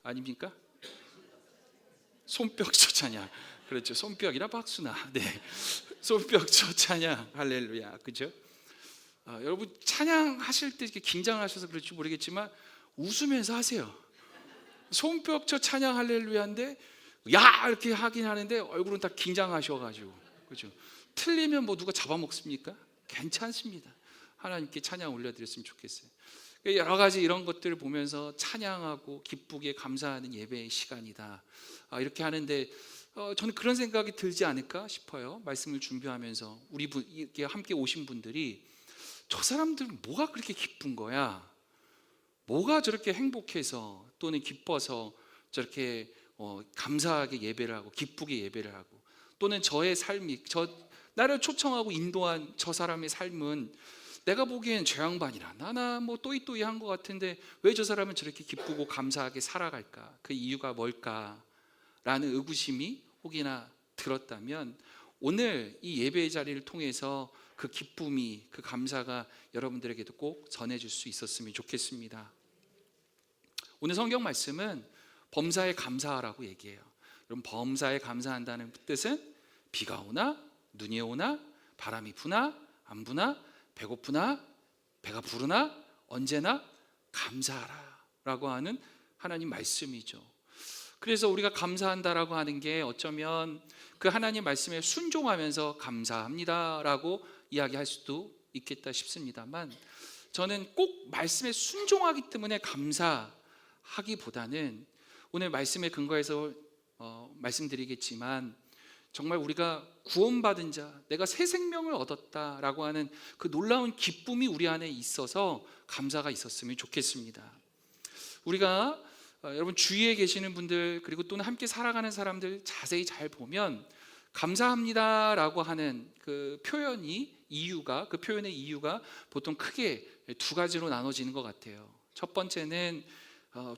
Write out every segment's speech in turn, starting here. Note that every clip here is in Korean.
아닙니까? 손뼉쳐 찬양. 그렇죠. 손뼉이라 박수나. 네. 손뼉쳐 찬양. 할렐루야. 그죠? 여러분 찬양하실 때 이렇게 긴장하셔서 그럴지 모르겠지만 웃으면서 하세요. 손뼉쳐 찬양 할렐루야인데 야 이렇게 하긴 하는데 얼굴은 다 긴장하셔가지고, 그죠? 틀리면 뭐 누가 잡아먹습니까? 괜찮습니다. 하나님께 찬양 올려드렸으면 좋겠어요. 여러 가지 이런 것들을 보면서 찬양하고 기쁘게 감사하는 예배의 시간이다, 이렇게 하는데 저는 그런 생각이 들지 않을까 싶어요. 말씀을 준비하면서 이렇게 함께 오신 분들이 저 사람들은 뭐가 그렇게 기쁜 거야? 뭐가 저렇게 행복해서 또는 기뻐서 저렇게 감사하게 예배를 하고 기쁘게 예배를 하고, 또는 저의 삶이 나를 초청하고 인도한 저 사람의 삶은 내가 보기엔 저 양반이라 나나 뭐 또이또이한 것 같은데 왜 저 사람은 저렇게 기쁘고 감사하게 살아갈까? 그 이유가 뭘까? 라는 의구심이 혹이나 들었다면 오늘 이 예배의 자리를 통해서 그 기쁨이, 그 감사가 여러분들에게도 꼭 전해질 수 있었으면 좋겠습니다. 오늘 성경 말씀은 범사에 감사하라고 얘기해요. 그럼 범사에 감사한다는 뜻은 비가 오나 눈이 오나 바람이 부나 안 부나 배고프나 배가 부르나 언제나 감사하라 라고 하는 하나님 말씀이죠. 그래서 우리가 감사한다라고 하는 게 어쩌면 그 하나님 말씀에 순종하면서 감사합니다 라고 이야기할 수도 있겠다 싶습니다만, 저는 꼭 말씀에 순종하기 때문에 감사하기보다는 오늘 말씀에 근거해서 말씀드리겠지만 정말 우리가 구원받은 자, 내가 새 생명을 얻었다라고 하는 그 놀라운 기쁨이 우리 안에 있어서 감사가 있었으면 좋겠습니다. 우리가 여러분 주위에 계시는 분들 그리고 또는 함께 살아가는 사람들 자세히 잘 보면 감사합니다라고 하는 그 표현의 이유가 보통 크게 두 가지로 나눠지는 것 같아요. 첫 번째는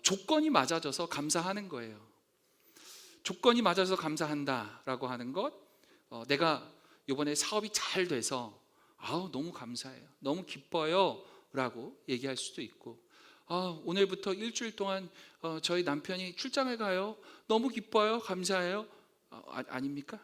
조건이 맞아져서 감사하는 거예요. 조건이 맞아서 감사한다라고 하는 것, 내가 이번에 사업이 잘 돼서 너무 감사해요, 너무 기뻐요 라고 얘기할 수도 있고, 오늘부터 일주일 동안 저희 남편이 출장을 가요, 너무 기뻐요, 감사해요. 아닙니까?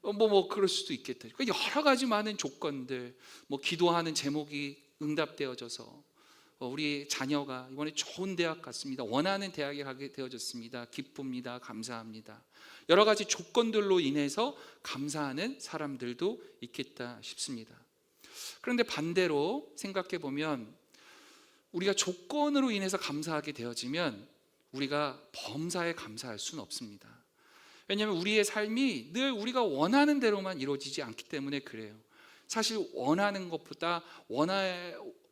뭐 그럴 수도 있겠다. 여러 가지 많은 조건들, 뭐 기도하는 제목이 응답되어져서 우리 자녀가 이번에 좋은 대학 갔습니다, 원하는 대학에 가게 되어졌습니다, 기쁩니다, 감사합니다. 여러 가지 조건들로 인해서 감사하는 사람들도 있겠다 싶습니다. 그런데 반대로 생각해 보면 우리가 조건으로 인해서 감사하게 되어지면 우리가 범사에 감사할 수는 없습니다. 왜냐하면 우리의 삶이 늘 우리가 원하는 대로만 이루어지지 않기 때문에 그래요. 사실 원하는 것보다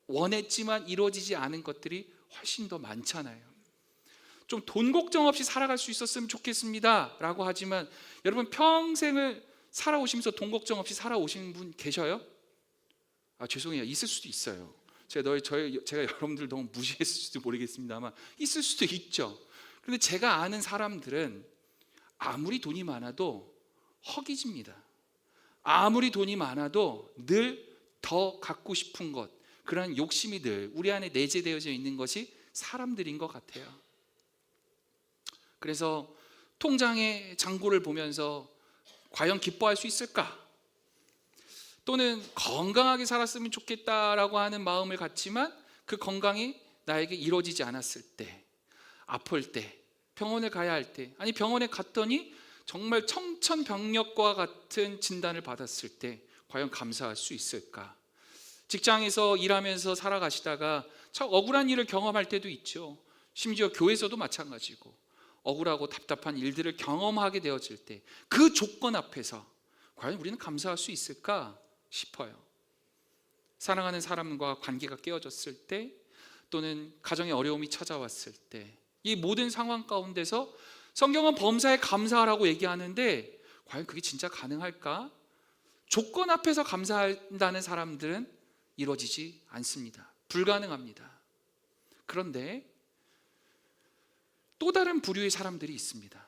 원했지만 이루어지지 않은 것들이 훨씬 더 많잖아요. 좀 돈 걱정 없이 살아갈 수 있었으면 좋겠습니다 라고 하지만 여러분 평생을 살아오시면서 돈 걱정 없이 살아오신 분 계셔요? 죄송해요, 있을 수도 있어요. 제가 여러분들 너무 무시했을 수도 모르겠습니다만 있을 수도 있죠. 그런데 제가 아는 사람들은 아무리 돈이 많아도 허기집니다. 아무리 돈이 많아도 늘 더 갖고 싶은 것, 그런 욕심이 늘 우리 안에 내재되어져 있는 것이 사람들인 것 같아요. 그래서 통장의 잔고를 보면서 과연 기뻐할 수 있을까? 또는 건강하게 살았으면 좋겠다라고 하는 마음을 갖지만 그 건강이 나에게 이루어지지 않았을 때, 아플 때, 병원에 가야 할 때, 아니 병원에 갔더니 정말 청천벽력과 같은 진단을 받았을 때 과연 감사할 수 있을까? 직장에서 일하면서 살아가시다가 참 억울한 일을 경험할 때도 있죠. 심지어 교회에서도 마찬가지고 억울하고 답답한 일들을 경험하게 되어질 때 그 조건 앞에서 과연 우리는 감사할 수 있을까 싶어요. 사랑하는 사람과 관계가 깨어졌을 때, 또는 가정에 어려움이 찾아왔을 때, 이 모든 상황 가운데서 성경은 범사에 감사하라고 얘기하는데 과연 그게 진짜 가능할까? 조건 앞에서 감사한다는 사람들은 이루어지지 않습니다. 불가능합니다. 그런데 또 다른 부류의 사람들이 있습니다.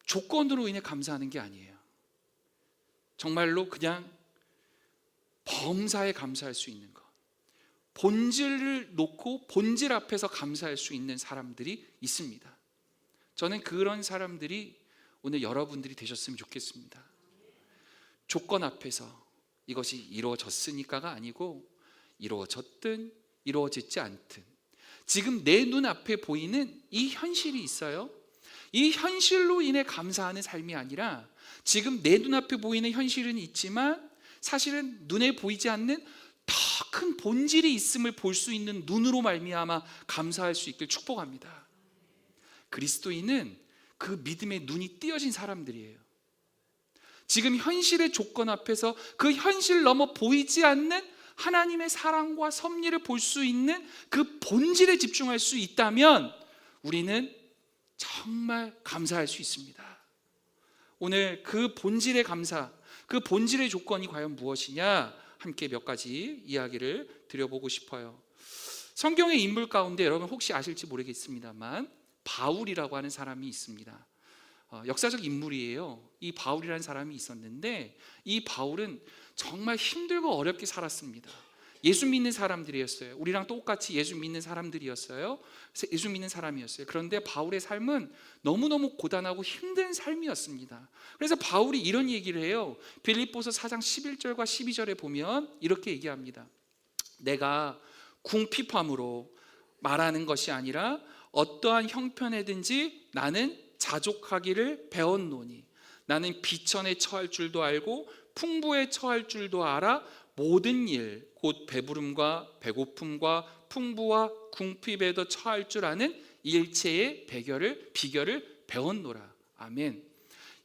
조건으로 인해 감사하는 게 아니에요. 정말로 그냥 범사에 감사할 수 있는 것, 본질을 놓고 본질 앞에서 감사할 수 있는 사람들이 있습니다. 저는 그런 사람들이 오늘 여러분들이 되셨으면 좋겠습니다. 조건 앞에서 이것이 이루어졌으니까가 아니고 이루어졌든 이루어지지 않든 지금 내 눈앞에 보이는 이 현실이 있어요. 이 현실로 인해 감사하는 삶이 아니라 지금 내 눈앞에 보이는 현실은 있지만 사실은 눈에 보이지 않는 더 큰 본질이 있음을 볼 수 있는 눈으로 말미암아 감사할 수 있길 축복합니다. 그리스도인은 그 믿음의 눈이 띄어진 사람들이에요. 지금 현실의 조건 앞에서 그 현실 넘어 보이지 않는 하나님의 사랑과 섭리를 볼 수 있는 그 본질에 집중할 수 있다면 우리는 정말 감사할 수 있습니다. 오늘 그 본질의 감사, 그 본질의 조건이 과연 무엇이냐 함께 몇 가지 이야기를 드려보고 싶어요. 성경의 인물 가운데 여러분 혹시 아실지 모르겠습니다만 바울이라고 하는 사람이 있습니다. 역사적 인물이에요. 이 바울이라는 사람이 있었는데 이 바울은 정말 힘들고 어렵게 살았습니다. 예수 믿는 사람들이었어요. 우리랑 똑같이 예수 믿는 사람들이었어요. 예수 믿는 사람이었어요. 그런데 바울의 삶은 너무너무 고단하고 힘든 삶이었습니다. 그래서 바울이 이런 얘기를 해요. 빌립보서 4장 11절과 12절에 보면 이렇게 얘기합니다. 내가 궁핍함으로 말하는 것이 아니라 어떠한 형편에든지 나는 자족하기를 배웠노니 나는 비천에 처할 줄도 알고 풍부에 처할 줄도 알아 모든 일 곧 배부름과 배고픔과 풍부와 궁핍에도 처할 줄 아는 일체의 비결을 배웠노라. 아멘.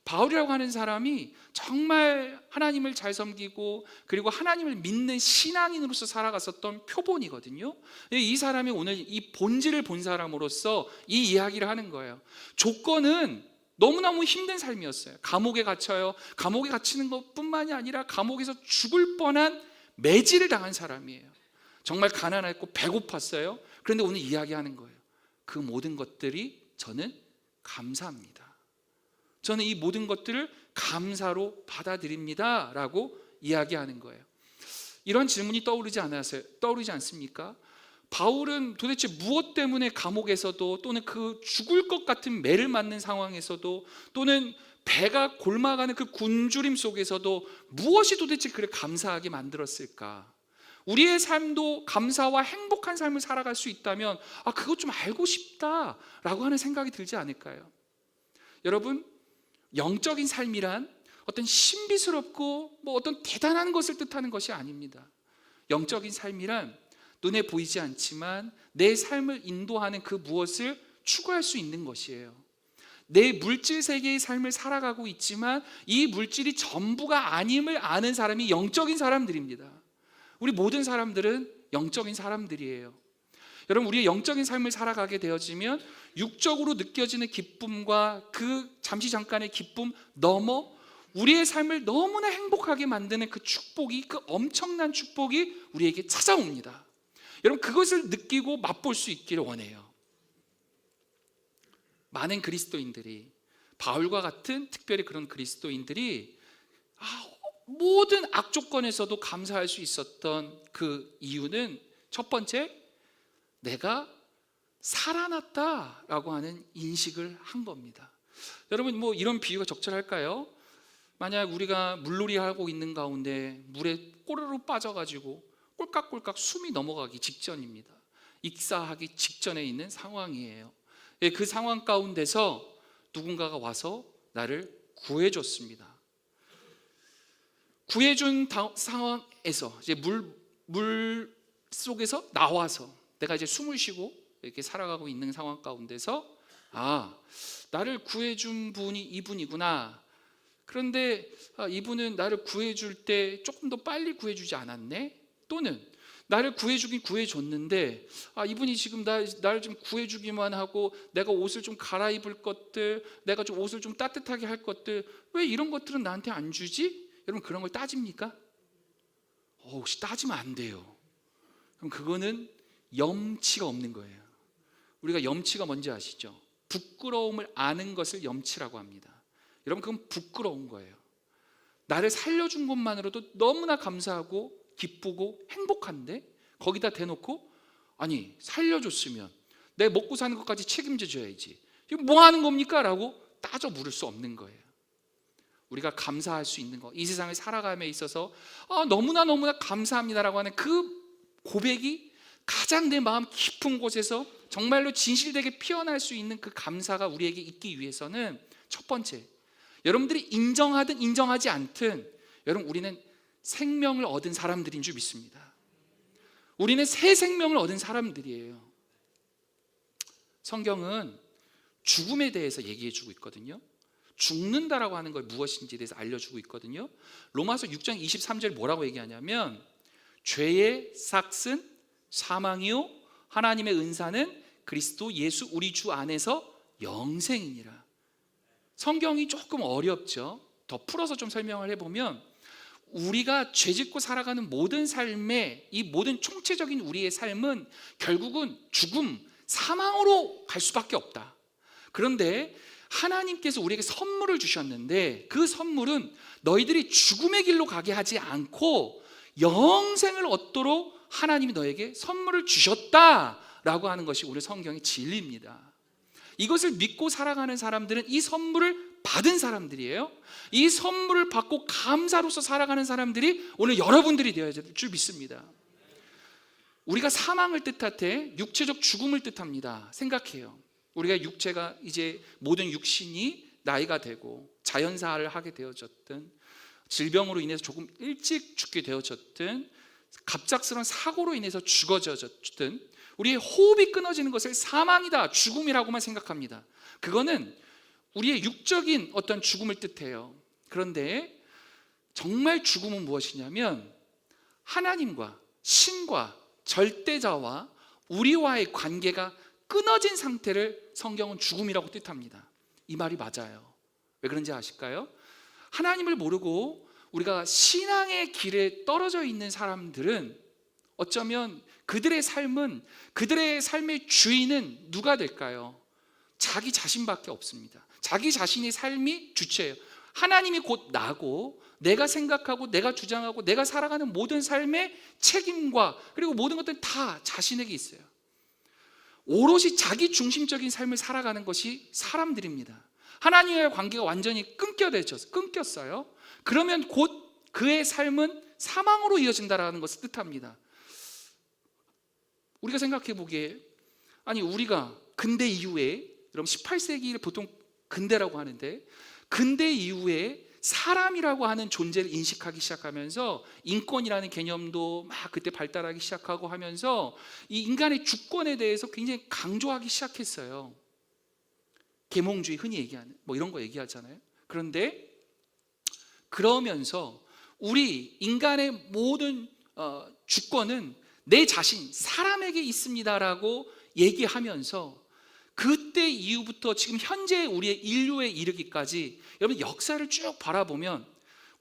바울이라고 하는 사람이 정말 하나님을 잘 섬기고 그리고 하나님을 믿는 신앙인으로서 살아갔었던 표본이거든요. 이 사람이 오늘 이 본질을 본 사람으로서 이 이야기를 하는 거예요. 조건은 너무너무 힘든 삶이었어요. 감옥에 갇혀요. 감옥에 갇히는 것뿐만이 아니라 감옥에서 죽을 뻔한 매질을 당한 사람이에요. 정말 가난했고 배고팠어요. 그런데 오늘 이야기하는 거예요. 그 모든 것들이 저는 감사합니다. 저는 이 모든 것들을 감사로 받아들입니다 라고 이야기하는 거예요. 이런 질문이 떠오르지 않습니까? 바울은 도대체 무엇 때문에 감옥에서도 또는 그 죽을 것 같은 매를 맞는 상황에서도 또는 배가 골마가는 그 굶주림 속에서도 무엇이 도대체 그를 감사하게 만들었을까? 우리의 삶도 감사와 행복한 삶을 살아갈 수 있다면 그것 좀 알고 싶다라고 하는 생각이 들지 않을까요? 여러분, 영적인 삶이란 어떤 신비스럽고 어떤 대단한 것을 뜻하는 것이 아닙니다. 영적인 삶이란 눈에 보이지 않지만 내 삶을 인도하는 그 무엇을 추구할 수 있는 것이에요. 내 물질 세계의 삶을 살아가고 있지만 이 물질이 전부가 아님을 아는 사람이 영적인 사람들입니다. 우리 모든 사람들은 영적인 사람들이에요. 여러분, 우리의 영적인 삶을 살아가게 되어지면 육적으로 느껴지는 기쁨과 그 잠깐의 기쁨 넘어 우리의 삶을 너무나 행복하게 만드는 그 축복이, 그 엄청난 축복이 우리에게 찾아옵니다. 여러분, 그것을 느끼고 맛볼 수 있기를 원해요. 많은 그리스도인들이, 바울과 같은 특별히 그런 그리스도인들이 모든 악조건에서도 감사할 수 있었던 그 이유는 첫 번째, 내가 살아났다라고 하는 인식을 한 겁니다. 여러분, 이런 비유가 적절할까요? 만약 우리가 물놀이 하고 있는 가운데 물에 꼬르르 빠져가지고 꼴깍꼴깍 숨이 넘어가기 직전입니다. 익사하기 직전에 있는 상황이에요. 그 상황 가운데서 누군가가 와서 나를 구해줬습니다. 구해준 상황에서 이제 물 속에서 나와서 내가 이제 숨을 쉬고 이렇게 살아가고 있는 상황 가운데서 나를 구해준 분이 이분이구나. 그런데 이분은 나를 구해줄 때 조금 더 빨리 구해주지 않았네? 또는 나를 구해주긴 구해줬는데 이분이 지금 나를 좀 구해주기만 하고 내가 옷을 좀 갈아입을 것들, 내가 좀 옷을 좀 따뜻하게 할 것들, 왜 이런 것들은 나한테 안 주지? 여러분, 그런 걸 따집니까? 혹시 따지면 안 돼요. 그럼 그거는 염치가 없는 거예요. 우리가 염치가 뭔지 아시죠? 부끄러움을 아는 것을 염치라고 합니다. 여러분, 그건 부끄러운 거예요. 나를 살려준 것만으로도 너무나 감사하고 기쁘고 행복한데 거기다 대놓고 아니 살려줬으면 내 먹고 사는 것까지 책임져 줘야지, 이거 뭐 하는 겁니까? 라고 따져 물을 수 없는 거예요. 우리가 감사할 수 있는 것, 이 세상을 살아감에 있어서 너무나 감사합니다라고 하는 그 고백이 가장 내 마음 깊은 곳에서 정말로 진실되게 피어날 수 있는 그 감사가 우리에게 있기 위해서는 첫 번째, 여러분들이 인정하든 인정하지 않든 여러분 우리는 생명을 얻은 사람들인 줄 믿습니다. 우리는 새 생명을 얻은 사람들이에요. 성경은 죽음에 대해서 얘기해 주고 있거든요. 죽는다라고 하는 걸 무엇인지에 대해서 알려주고 있거든요. 로마서 6장 23절 뭐라고 얘기하냐면 죄의 삭은 사망이요 하나님의 은사는 그리스도 예수 우리 주 안에서 영생이니라. 성경이 조금 어렵죠. 더 풀어서 좀 설명을 해보면 우리가 죄짓고 살아가는 모든 삶의 이 모든 총체적인 우리의 삶은 결국은 죽음, 사망으로 갈 수밖에 없다. 그런데 하나님께서 우리에게 선물을 주셨는데 그 선물은 너희들이 죽음의 길로 가게 하지 않고 영생을 얻도록 하나님이 너에게 선물을 주셨다라고 하는 것이 우리 성경의 진리입니다. 이것을 믿고 살아가는 사람들은 이 선물을 받은 사람들이에요. 이 선물을 받고 감사로서 살아가는 사람들이 오늘 여러분들이 되어야 될 줄 믿습니다. 우리가 사망을 뜻할 육체적 죽음을 뜻합니다. 생각해요. 우리가 육체가 이제 모든 육신이 나이가 되고 자연사를 하게 되어졌든 질병으로 인해서 조금 일찍 죽게 되어졌든 갑작스러운 사고로 인해서 죽어졌든 우리의 호흡이 끊어지는 것을 사망이다, 죽음이라고만 생각합니다. 그거는 우리의 육적인 어떤 죽음을 뜻해요. 그런데 정말 죽음은 무엇이냐면 하나님과 신과 절대자와 우리와의 관계가 끊어진 상태를 성경은 죽음이라고 뜻합니다. 이 말이 맞아요. 왜 그런지 아실까요? 하나님을 모르고 우리가 신앙의 길에 떨어져 있는 사람들은 어쩌면 그들의 삶의 주인은 누가 될까요? 자기 자신밖에 없습니다. 자기 자신의 삶이 주체예요. 하나님이 곧 나고 내가 생각하고 내가 주장하고 내가 살아가는 모든 삶의 책임과 그리고 모든 것들은 다 자신에게 있어요. 오롯이 자기 중심적인 삶을 살아가는 것이 사람들입니다. 하나님과의 관계가 완전히 끊겼어요. 그러면 곧 그의 삶은 사망으로 이어진다라는 것을 뜻합니다. 우리가 생각해 보기에 우리가 근대 이후에, 여러분 18세기를 보통 근대라고 하는데 근대 이후에 사람이라고 하는 존재를 인식하기 시작하면서 인권이라는 개념도 막 그때 발달하기 시작하고 하면서 이 인간의 주권에 대해서 굉장히 강조하기 시작했어요. 계몽주의 흔히 얘기하는 이런 거 얘기하잖아요. 그런데 그러면서 우리 인간의 모든 주권은 내 자신, 사람에게 있습니다라고 얘기하면서 그때 이후부터 지금 현재 우리의 인류에 이르기까지 여러분 역사를 쭉 바라보면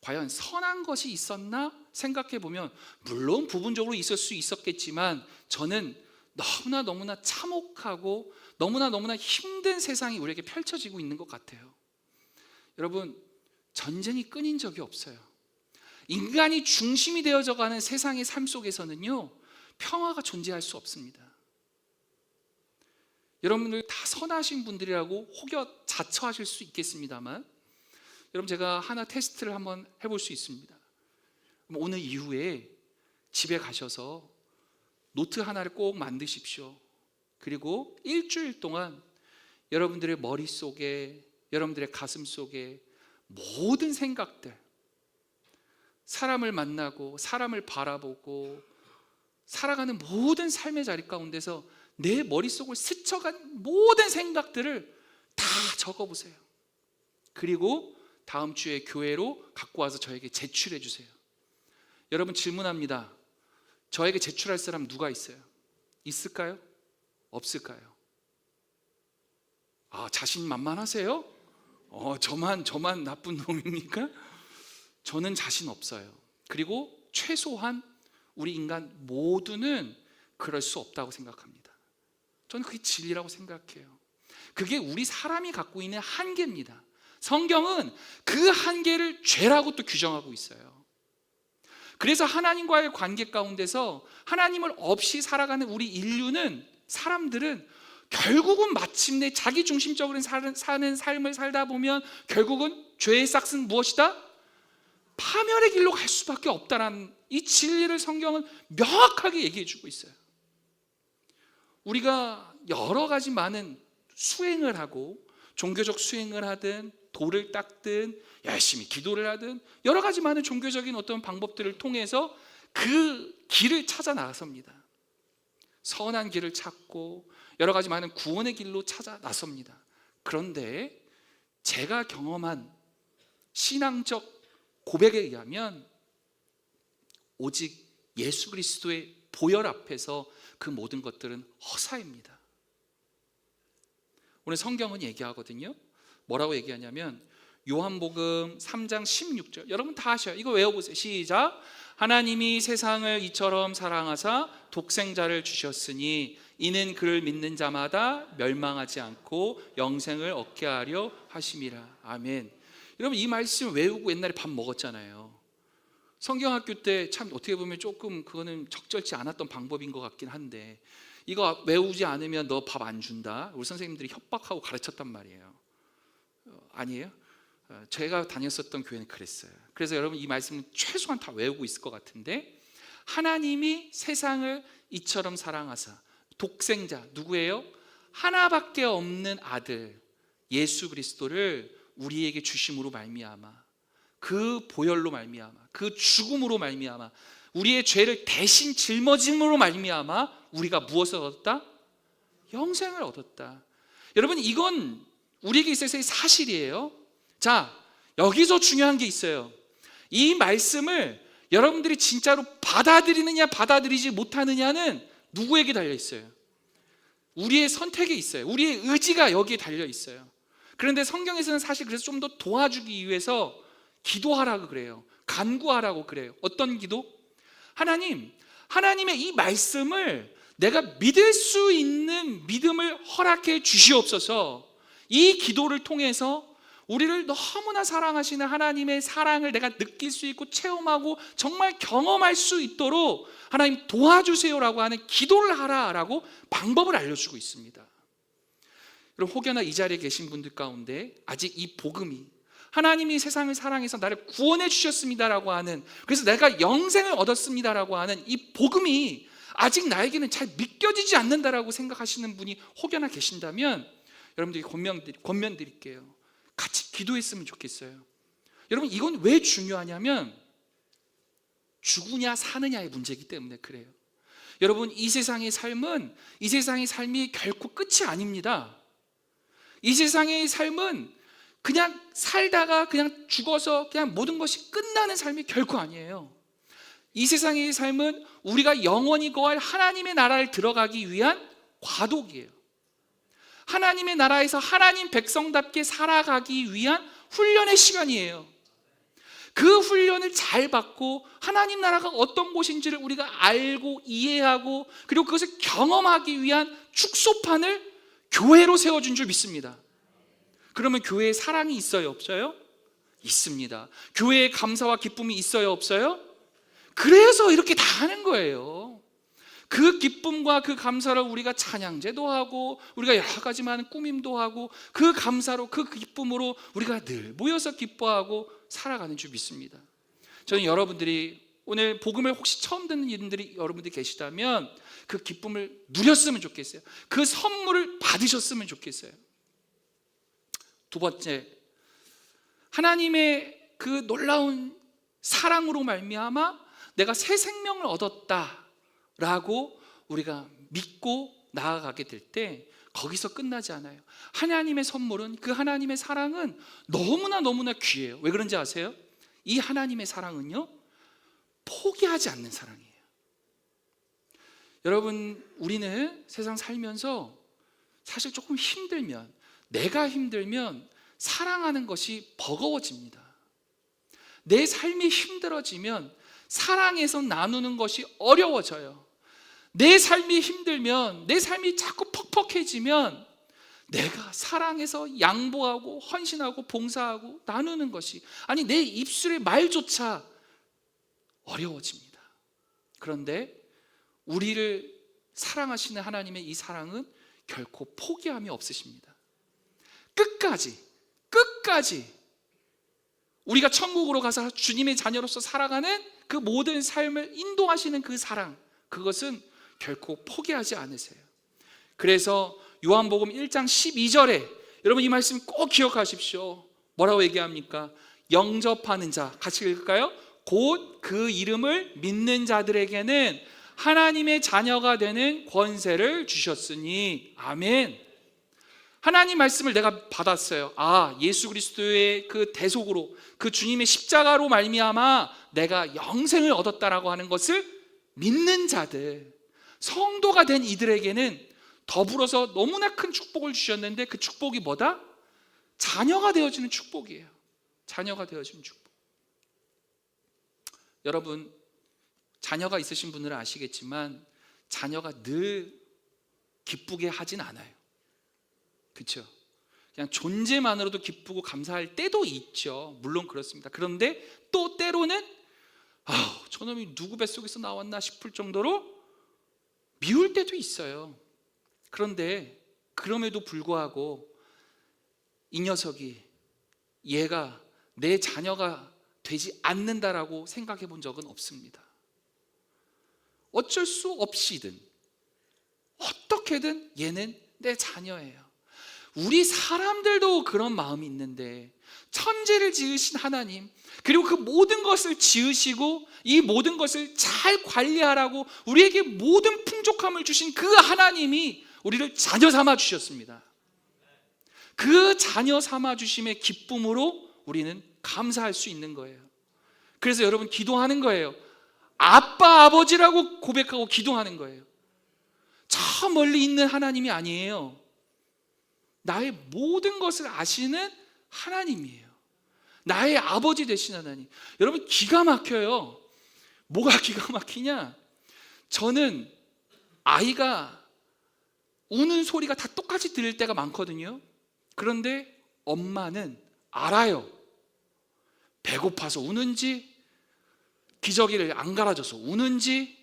과연 선한 것이 있었나 생각해 보면 물론 부분적으로 있을 수 있었겠지만 저는 너무나 참혹하고 너무나 힘든 세상이 우리에게 펼쳐지고 있는 것 같아요. 여러분 전쟁이 끊인 적이 없어요. 인간이 중심이 되어져 가는 세상의 삶 속에서는요 평화가 존재할 수 없습니다. 여러분들 다 선하신 분들이라고 혹여 자처하실 수 있겠습니다만 여러분 제가 하나 테스트를 한번 해볼 수 있습니다. 오늘 이후에 집에 가셔서 노트 하나를 꼭 만드십시오. 그리고 일주일 동안 여러분들의 머릿속에, 여러분들의 가슴 속에 모든 생각들, 사람을 만나고 사람을 바라보고 살아가는 모든 삶의 자리 가운데서 내 머릿속을 스쳐간 모든 생각들을 다 적어보세요. 그리고 다음 주에 교회로 갖고 와서 저에게 제출해 주세요. 여러분 질문합니다. 저에게 제출할 사람 누가 있어요? 있을까요? 없을까요? 자신만만하세요? 저만 나쁜 놈입니까? 저는 자신 없어요. 그리고 최소한 우리 인간 모두는 그럴 수 없다고 생각합니다. 저는 그게 진리라고 생각해요. 그게 우리 사람이 갖고 있는 한계입니다. 성경은 그 한계를 죄라고 또 규정하고 있어요. 그래서 하나님과의 관계 가운데서 하나님을 없이 살아가는 우리 인류는, 사람들은 결국은 마침내 자기 중심적으로 사는 삶을 살다 보면 결국은 죄의 싹은 무엇이다? 파멸의 길로 갈 수밖에 없다라는 이 진리를 성경은 명확하게 얘기해 주고 있어요. 우리가 여러 가지 많은 수행을 하고, 종교적 수행을 하든 돌을 닦든 열심히 기도를 하든 여러 가지 많은 종교적인 어떤 방법들을 통해서 그 길을 찾아 나섭니다. 선한 길을 찾고 여러 가지 많은 구원의 길로 찾아 나섭니다. 그런데 제가 경험한 신앙적 고백에 의하면 오직 예수 그리스도의 보혈 앞에서 그 모든 것들은 허사입니다. 오늘 성경은 얘기하거든요. 뭐라고 얘기하냐면 요한복음 3장 16절, 여러분 다 아셔요. 이거 외워보세요. 시작. 하나님이 세상을 이처럼 사랑하사 독생자를 주셨으니 이는 그를 믿는 자마다 멸망하지 않고 영생을 얻게 하려 하심이라. 아멘. 여러분 이 말씀 외우고 옛날에 밥 먹었잖아요. 성경학교 때 참 어떻게 보면 조금 그거는 적절치 않았던 방법인 것 같긴 한데, 이거 외우지 않으면 너 밥 안 준다, 우리 선생님들이 협박하고 가르쳤단 말이에요. 아니에요? 제가 다녔었던 교회는 그랬어요. 그래서 여러분 이 말씀은 최소한 다 외우고 있을 것 같은데, 하나님이 세상을 이처럼 사랑하사, 독생자 누구예요? 하나밖에 없는 아들 예수 그리스도를 우리에게 주심으로 말미암아, 그 보혈로 말미암아, 그 죽음으로 말미암아, 우리의 죄를 대신 짊어짐으로 말미암아 우리가 무엇을 얻었다? 영생을 얻었다. 여러분 이건 우리에게 있어서의 사실이에요. 자, 여기서 중요한 게 있어요. 이 말씀을 여러분들이 진짜로 받아들이느냐 받아들이지 못하느냐는 누구에게 달려 있어요? 우리의 선택에 있어요. 우리의 의지가 여기에 달려 있어요. 그런데 성경에서는 사실 그래서 좀 더 도와주기 위해서 기도하라고 그래요. 간구하라고 그래요. 어떤 기도? 하나님의 이 말씀을 내가 믿을 수 있는 믿음을 허락해 주시옵소서. 이 기도를 통해서 우리를 너무나 사랑하시는 하나님의 사랑을 내가 느낄 수 있고 체험하고 정말 경험할 수 있도록 하나님 도와주세요라고 하는 기도를 하라라고 방법을 알려주고 있습니다. 여러분 혹여나 이 자리에 계신 분들 가운데 아직 이 복음이, 하나님이 세상을 사랑해서 나를 구원해 주셨습니다라고 하는, 그래서 내가 영생을 얻었습니다라고 하는 이 복음이 아직 나에게는 잘 믿겨지지 않는다라고 생각하시는 분이 혹여나 계신다면 여러분들이 권면 드릴게요. 같이 기도했으면 좋겠어요. 여러분 이건 왜 중요하냐면 죽으냐 사느냐의 문제이기 때문에 그래요. 여러분 이 세상의 삶은, 이 세상의 삶이 결코 끝이 아닙니다. 이 세상의 삶은 그냥 살다가 그냥 죽어서 그냥 모든 것이 끝나는 삶이 결코 아니에요. 이 세상의 삶은 우리가 영원히 거할 하나님의 나라를 들어가기 위한 과도기예요. 하나님의 나라에서 하나님 백성답게 살아가기 위한 훈련의 시간이에요. 그 훈련을 잘 받고 하나님 나라가 어떤 곳인지를 우리가 알고 이해하고 그리고 그것을 경험하기 위한 축소판을 교회로 세워준 줄 믿습니다. 그러면 교회에 사랑이 있어요, 없어요? 있습니다. 교회에 감사와 기쁨이 있어요, 없어요? 그래서 이렇게 다 하는 거예요. 그 기쁨과 그 감사를 우리가 찬양제도 하고 우리가 여러 가지 많은 꾸밈도 하고 그 감사로 그 기쁨으로 우리가 늘 모여서 기뻐하고 살아가는 줄 믿습니다. 저는 여러분들이 오늘 복음을 혹시 처음 듣는 이들이 여러분들이 계시다면 그 기쁨을 누렸으면 좋겠어요. 그 선물을 받으셨으면 좋겠어요. 두 번째, 하나님의 그 놀라운 사랑으로 말미암아 내가 새 생명을 얻었다라고 우리가 믿고 나아가게 될 때 거기서 끝나지 않아요. 하나님의 선물은, 그 하나님의 사랑은 너무나 귀해요. 왜 그런지 아세요? 이 하나님의 사랑은요, 포기하지 않는 사랑이에요. 여러분, 우리는 세상 살면서 사실 조금 힘들면, 내가 힘들면 사랑하는 것이 버거워집니다. 내 삶이 힘들어지면 사랑해서 나누는 것이 어려워져요. 내 삶이 힘들면, 내 삶이 자꾸 퍽퍽해지면 내가 사랑해서 양보하고 헌신하고 봉사하고 나누는 것이, 아니 내 입술의 말조차 어려워집니다. 그런데 우리를 사랑하시는 하나님의 이 사랑은 결코 포기함이 없으십니다. 끝까지 우리가 천국으로 가서 주님의 자녀로서 살아가는 그 모든 삶을 인도하시는 그 사랑, 그것은 결코 포기하지 않으세요. 그래서 요한복음 1장 12절에 여러분 이 말씀 꼭 기억하십시오. 뭐라고 얘기합니까? 영접하는 자, 같이 읽을까요? 곧 그 이름을 믿는 자들에게는 하나님의 자녀가 되는 권세를 주셨으니. 아멘. 하나님 말씀을 내가 받았어요. 아, 예수 그리스도의 그 대속으로, 그 주님의 십자가로 말미암아 내가 영생을 얻었다라고 하는 것을 믿는 자들, 성도가 된 이들에게는 더불어서 너무나 큰 축복을 주셨는데, 그 축복이 뭐다? 자녀가 되어지는 축복이에요. 자녀가 되어지는 축복. 여러분, 자녀가 있으신 분들은 아시겠지만 자녀가 늘 기쁘게 하진 않아요. 그렇죠? 그냥 존재만으로도 기쁘고 감사할 때도 있죠. 물론 그렇습니다. 그런데 또 때로는 저놈이 누구 뱃속에서 나왔나 싶을 정도로 미울 때도 있어요. 그런데 그럼에도 불구하고 이 녀석이, 얘가 내 자녀가 되지 않는다라고 생각해 본 적은 없습니다. 어쩔 수 없이든 어떻게든 얘는 내 자녀예요. 우리 사람들도 그런 마음이 있는데, 천지를 지으신 하나님, 그리고 그 모든 것을 지으시고 이 모든 것을 잘 관리하라고 우리에게 모든 풍족함을 주신 그 하나님이 우리를 자녀 삼아 주셨습니다. 그 자녀 삼아 주심의 기쁨으로 우리는 감사할 수 있는 거예요. 그래서 여러분 기도하는 거예요. 아빠, 아버지라고 고백하고 기도하는 거예요. 저 멀리 있는 하나님이 아니에요. 나의 모든 것을 아시는 하나님이에요. 나의 아버지 되신 하나님. 여러분 기가 막혀요. 뭐가 기가 막히냐? 저는 아이가 우는 소리가 다 똑같이 들릴 때가 많거든요. 그런데 엄마는 알아요. 배고파서 우는지, 기저귀를 안 갈아줘서 우는지,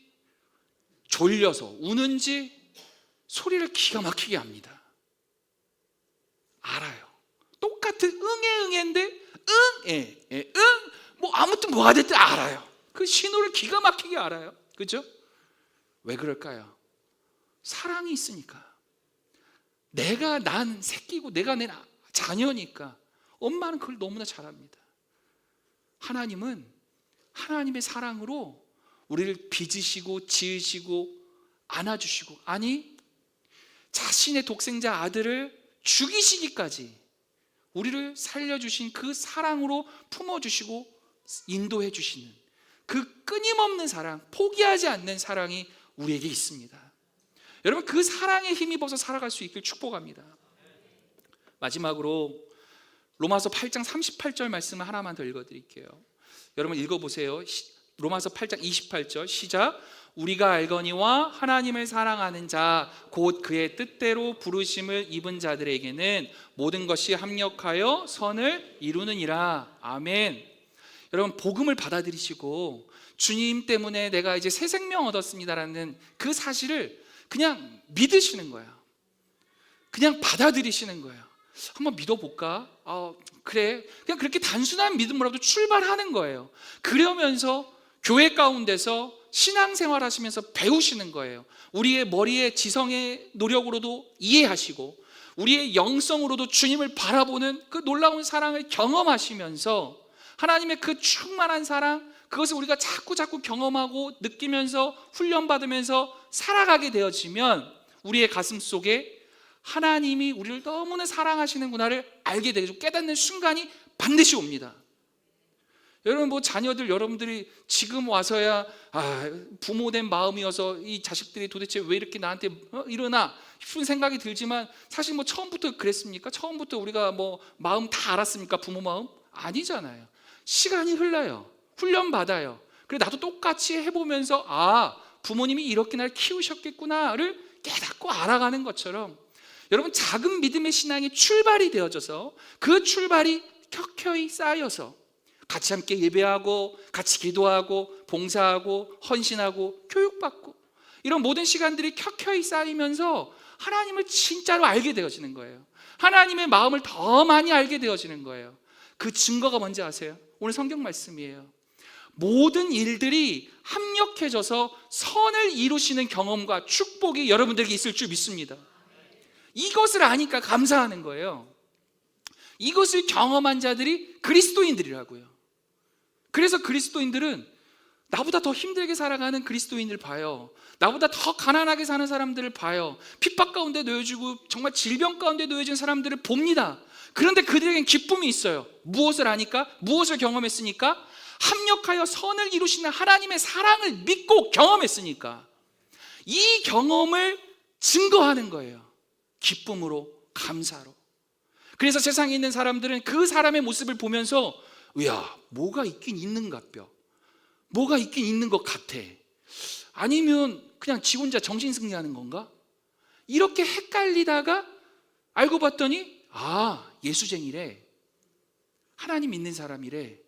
졸려서 우는지 소리를 기가 막히게 합니다. 알아요. 똑같은 응애인데 뭐 아무튼 뭐가 됐든 알아요. 그 신호를 기가 막히게 알아요. 그죠? 왜 그럴까요? 사랑이 있으니까. 내가 난 새끼고 내가 내 자녀니까 엄마는 그걸 너무나 잘합니다. 하나님은 하나님의 사랑으로 우리를 빚으시고 지으시고 안아주시고, 아니 자신의 독생자 아들을 죽이시기까지 우리를 살려주신 그 사랑으로 품어주시고 인도해 주시는 그 끊임없는 사랑, 포기하지 않는 사랑이 우리에게 있습니다. 여러분 그 사랑에 힘입어서 살아갈 수 있길 축복합니다. 마지막으로 로마서 8장 38절 말씀을 하나만 더 읽어드릴게요. 여러분 읽어보세요. 로마서 8장 28절 시작. 우리가 알거니와 하나님을 사랑하는 자 곧 그의 뜻대로 부르심을 입은 자들에게는 모든 것이 합력하여 선을 이루느니라. 아멘. 여러분 복음을 받아들이시고 주님 때문에 내가 이제 새 생명 얻었습니다라는 그 사실을 그냥 믿으시는 거예요. 그냥 받아들이시는 거예요. 한번 믿어볼까? 그래. 그냥 그렇게 단순한 믿음으로도 출발하는 거예요. 그러면서 교회 가운데서 신앙생활 하시면서 배우시는 거예요. 우리의 머리에 지성의 노력으로도 이해하시고 우리의 영성으로도 주님을 바라보는 그 놀라운 사랑을 경험하시면서 하나님의 그 충만한 사랑, 그것을 우리가 자꾸 경험하고 느끼면서 훈련받으면서 살아가게 되어지면 우리의 가슴 속에 하나님이 우리를 너무나 사랑하시는구나를 알게 되고 깨닫는 순간이 반드시 옵니다. 여러분 뭐 자녀들 여러분들이 지금 와서야 부모된 마음이어서 이 자식들이 도대체 왜 이렇게 나한테 이러나 싶은 생각이 들지만, 사실 뭐 처음부터 그랬습니까? 처음부터 우리가 뭐 마음 다 알았습니까? 부모 마음? 아니잖아요. 시간이 흘러요. 훈련받아요. 그래 나도 똑같이 해보면서 부모님이 이렇게 날 키우셨겠구나를 깨닫고 알아가는 것처럼 여러분 작은 믿음의 신앙이 출발이 되어져서 그 출발이 켜켜이 쌓여서 같이 함께 예배하고 같이 기도하고 봉사하고 헌신하고 교육받고 이런 모든 시간들이 켜켜이 쌓이면서 하나님을 진짜로 알게 되어지는 거예요. 하나님의 마음을 더 많이 알게 되어지는 거예요. 그 증거가 뭔지 아세요? 오늘 성경 말씀이에요. 모든 일들이 합력해져서 선을 이루시는 경험과 축복이 여러분들에게 있을 줄 믿습니다. 이것을 아니까 감사하는 거예요. 이것을 경험한 자들이 그리스도인들이라고요. 그래서 그리스도인들은 나보다 더 힘들게 살아가는 그리스도인을 봐요. 나보다 더 가난하게 사는 사람들을 봐요. 핍박 가운데 놓여지고 정말 질병 가운데 놓여진 사람들을 봅니다. 그런데 그들에겐 기쁨이 있어요. 무엇을 아니까? 무엇을 경험했으니까? 합력하여 선을 이루시는 하나님의 사랑을 믿고 경험했으니까. 이 경험을 증거하는 거예요. 기쁨으로, 감사로. 그래서 세상에 있는 사람들은 그 사람의 모습을 보면서 야, 뭐가 있긴 있는가벼, 뭐가 있긴 있는 것 같아, 아니면 그냥 지 혼자 정신승리하는 건가? 이렇게 헷갈리다가 알고 봤더니 예수쟁이래, 하나님 믿는 사람이래.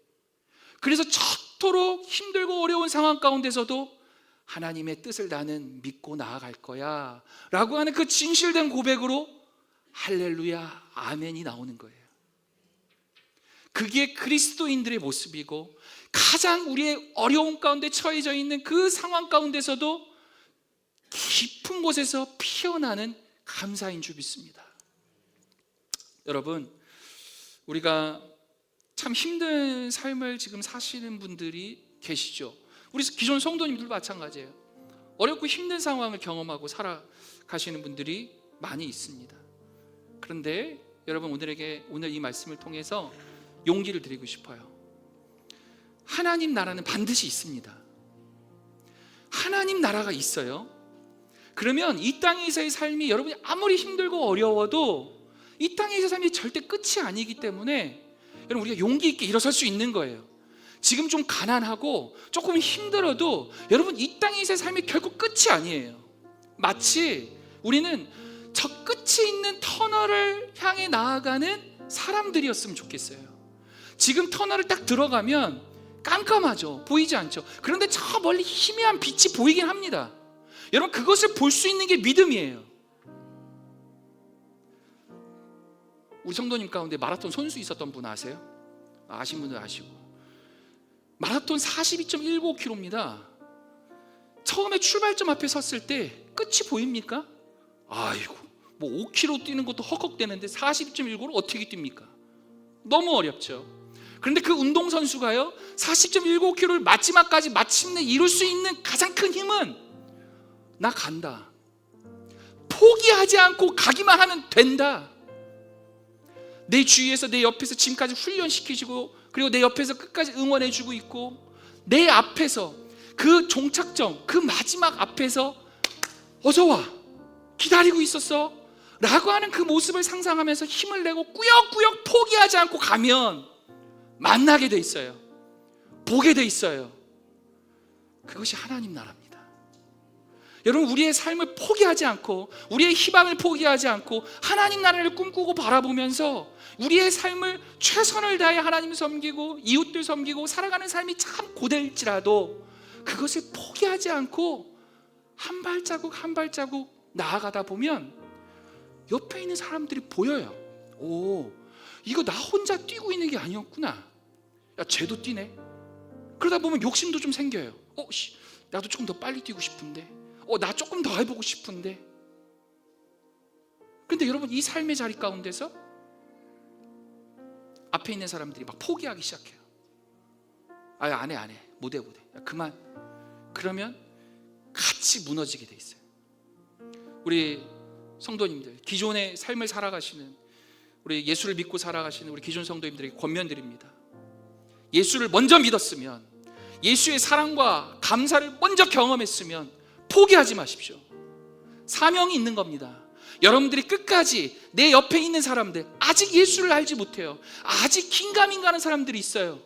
그래서 저토록 힘들고 어려운 상황 가운데서도 하나님의 뜻을 나는 믿고 나아갈 거야 라고 하는 그 진실된 고백으로 할렐루야 아멘이 나오는 거예요. 그게 그리스도인들의 모습이고, 가장 우리의 어려운 가운데 처해져 있는 그 상황 가운데서도 깊은 곳에서 피어나는 감사인 줄 믿습니다. 여러분, 우리가 참 힘든 삶을 지금 사시는 분들이 계시죠. 우리 기존 성도님들도 마찬가지예요. 어렵고 힘든 상황을 경험하고 살아가시는 분들이 많이 있습니다. 그런데 여러분, 오늘 이 말씀을 통해서 용기를 드리고 싶어요. 하나님 나라는 반드시 있습니다. 하나님 나라가 있어요. 그러면 이 땅에서의 삶이 여러분이 아무리 힘들고 어려워도 이 땅에서의 삶이 절대 끝이 아니기 때문에 여러분, 우리가 용기 있게 일어설 수 있는 거예요. 지금 좀 가난하고 조금 힘들어도 여러분, 이 땅에서의 삶이 결코 끝이 아니에요. 마치 우리는 저 끝이 있는 터널을 향해 나아가는 사람들이었으면 좋겠어요. 지금 터널을 딱 들어가면 깜깜하죠. 보이지 않죠. 그런데 저 멀리 희미한 빛이 보이긴 합니다. 여러분, 그것을 볼 수 있는 게 믿음이에요. 우리 성도님 가운데 마라톤 선수 있었던 분 아세요? 아신 분들 아시고. 마라톤 42.195km입니다. 처음에 출발점 앞에 섰을 때 끝이 보입니까? 아이고, 뭐 5km 뛰는 것도 헉헉대는데 42.195를 어떻게 뜁니까? 너무 어렵죠. 그런데 그 운동선수가요, 40.195km를 마지막까지 마침내 이룰 수 있는 가장 큰 힘은 나 간다, 포기하지 않고 가기만 하면 된다. 내 주위에서, 내 옆에서 지금까지 훈련시키시고, 그리고 내 옆에서 끝까지 응원해주고 있고, 내 앞에서 그 종착점, 그 마지막 앞에서 어서 와, 기다리고 있었어 라고 하는 그 모습을 상상하면서 힘을 내고 꾸역꾸역 포기하지 않고 가면 만나게 돼 있어요. 보게 돼 있어요. 그것이 하나님 나라입니다. 여러분, 우리의 삶을 포기하지 않고, 우리의 희망을 포기하지 않고 하나님 나라를 꿈꾸고 바라보면서 우리의 삶을 최선을 다해 하나님 섬기고 이웃들 섬기고 살아가는 삶이 참 고될지라도 그것을 포기하지 않고 한 발자국 한 발자국 나아가다 보면 옆에 있는 사람들이 보여요. 오, 이거 나 혼자 뛰고 있는 게 아니었구나. 야, 쟤도 뛰네. 그러다 보면 욕심도 좀 생겨요. 나도 조금 더 빨리 뛰고 싶은데, 나 조금 더 해보고 싶은데. 근데 여러분, 이 삶의 자리 가운데서 앞에 있는 사람들이 막 포기하기 시작해요. 안 해, 못해. 야, 그만. 그러면 같이 무너지게 돼 있어요. 우리 성도님들, 기존의 삶을 살아가시는, 우리 예수를 믿고 살아가시는 우리 기존 성도님들에게 권면드립니다. 예수를 먼저 믿었으면, 예수의 사랑과 감사를 먼저 경험했으면 포기하지 마십시오. 사명이 있는 겁니다. 여러분들이 끝까지 내 옆에 있는 사람들, 아직 예수를 알지 못해요. 아직 긴가민가 하는 사람들이 있어요.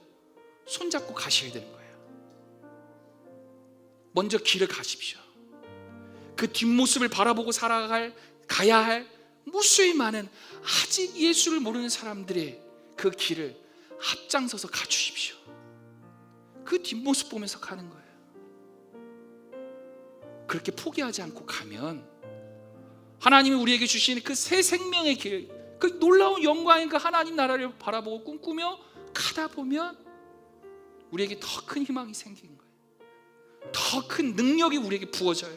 손잡고 가셔야 되는 거예요. 먼저 길을 가십시오. 그 뒷모습을 바라보고 가야 할 무수히 많은 아직 예수를 모르는 사람들의 그 길을 앞장서서 가주십시오. 그 뒷모습 보면서 가는 거예요. 그렇게 포기하지 않고 가면 하나님이 우리에게 주신 그 새 생명의 길, 그 놀라운 영광인 그 하나님 나라를 바라보고 꿈꾸며 가다 보면 우리에게 더 큰 희망이 생기는 거예요. 더 큰 능력이 우리에게 부어져요.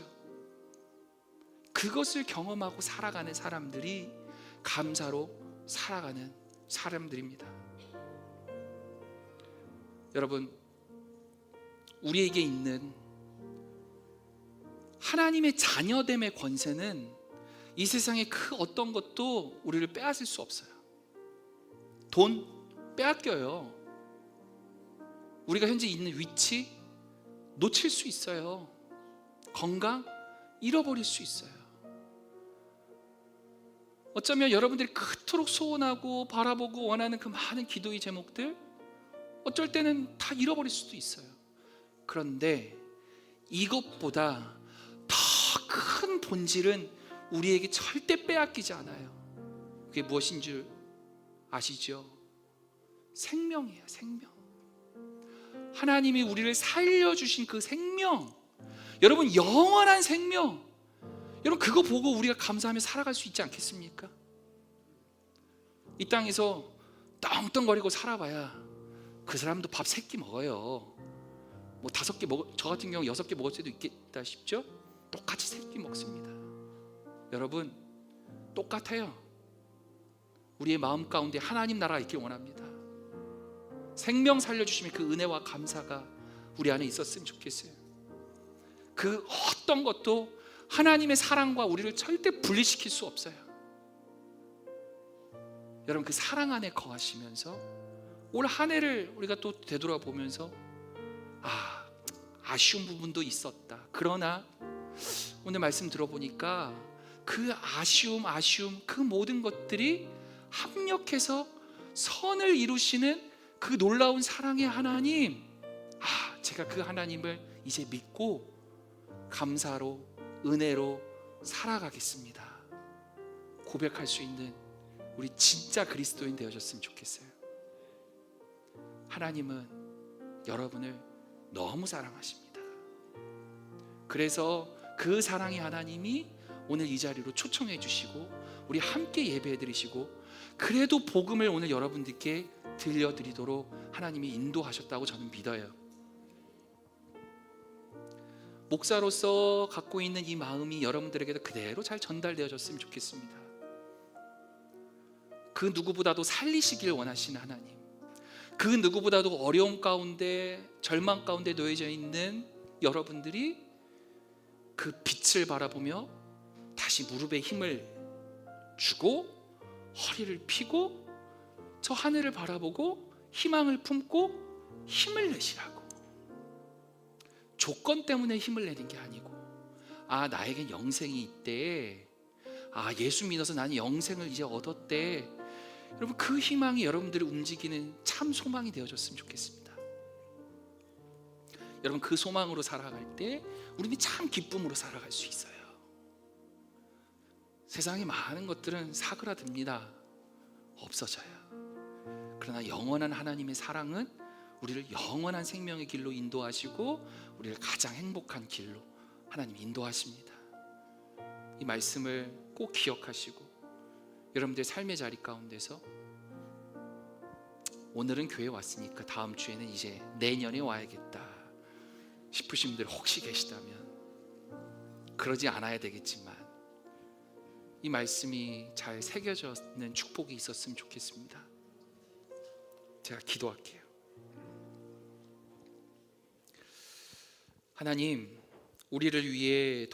그것을 경험하고 살아가는 사람들이 감사로 살아가는 사람들입니다. 여러분, 우리에게 있는 하나님의 자녀됨의 권세는 이 세상의 그 어떤 것도 우리를 빼앗을 수 없어요. 돈 빼앗겨요. 우리가 현재 있는 위치 놓칠 수 있어요. 건강 잃어버릴 수 있어요. 어쩌면 여러분들이 그토록 소원하고 바라보고 원하는 그 많은 기도의 제목들 어쩔 때는 다 잃어버릴 수도 있어요. 그런데 이것보다 더 큰 본질은 우리에게 절대 빼앗기지 않아요. 그게 무엇인 줄 아시죠? 생명이에요. 생명. 하나님이 우리를 살려주신 그 생명, 여러분 영원한 생명, 여러분 그거 보고 우리가 감사하며 살아갈 수 있지 않겠습니까? 이 땅에서 떵떵거리고 살아봐야 그 사람도 밥 3끼 먹어요. 뭐 5개 먹, 저 같은 경우 6개 먹을 수도 있겠다 싶죠? 똑같이 3끼 먹습니다. 여러분 똑같아요. 우리의 마음 가운데 하나님 나라가 있길 원합니다. 생명 살려주심의 그 은혜와 감사가 우리 안에 있었으면 좋겠어요. 그 어떤 것도 하나님의 사랑과 우리를 절대 분리시킬 수 없어요. 여러분 그 사랑 안에 거하시면서 올 한 해를 우리가 또 되돌아보면서 아쉬운 부분도 있었다. 그러나 오늘 말씀 들어보니까 그 아쉬움 그 모든 것들이 합력해서 선을 이루시는 그 놀라운 사랑의 하나님, 제가 그 하나님을 이제 믿고 감사로 은혜로 살아가겠습니다. 고백할 수 있는 우리 진짜 그리스도인 되어졌으면 좋겠어요. 하나님은 여러분을 너무 사랑하십니다. 그래서 그 사랑의 하나님이 오늘 이 자리로 초청해 주시고 우리 함께 예배해 드리시고 그래도 복음을 오늘 여러분들께 들려드리도록 하나님이 인도하셨다고 저는 믿어요. 목사로서 갖고 있는 이 마음이 여러분들에게도 그대로 잘 전달되어졌으면 좋겠습니다. 그 누구보다도 살리시길 원하시는 하나님, 그 누구보다도 어려움 가운데 절망 가운데 놓여져 있는 여러분들이 그 빛을 바라보며 다시 무릎에 힘을 주고 허리를 피고 저 하늘을 바라보고 희망을 품고 힘을 내시라고. 조건 때문에 힘을 내는 게 아니고 나에겐 영생이 있대, 예수 믿어서 나는 영생을 이제 얻었대. 여러분 그 희망이 여러분들을 움직이는 참 소망이 되어줬으면 좋겠습니다. 여러분 그 소망으로 살아갈 때 우리는 참 기쁨으로 살아갈 수 있어요. 세상에 많은 것들은 사그라듭니다. 없어져요. 그러나 영원한 하나님의 사랑은 우리를 영원한 생명의 길로 인도하시고 우리를 가장 행복한 길로 하나님 인도하십니다. 이 말씀을 꼭 기억하시고 여러분들의 삶의 자리 가운데서 오늘은 교회 왔으니까 다음 주에는 이제 내년에 와야겠다 싶으신 분들 혹시 계시다면 그러지 않아야 되겠지만 이 말씀이 잘 새겨져는 축복이 있었으면 좋겠습니다. 제가 기도할게요. 하나님, 우리를 위해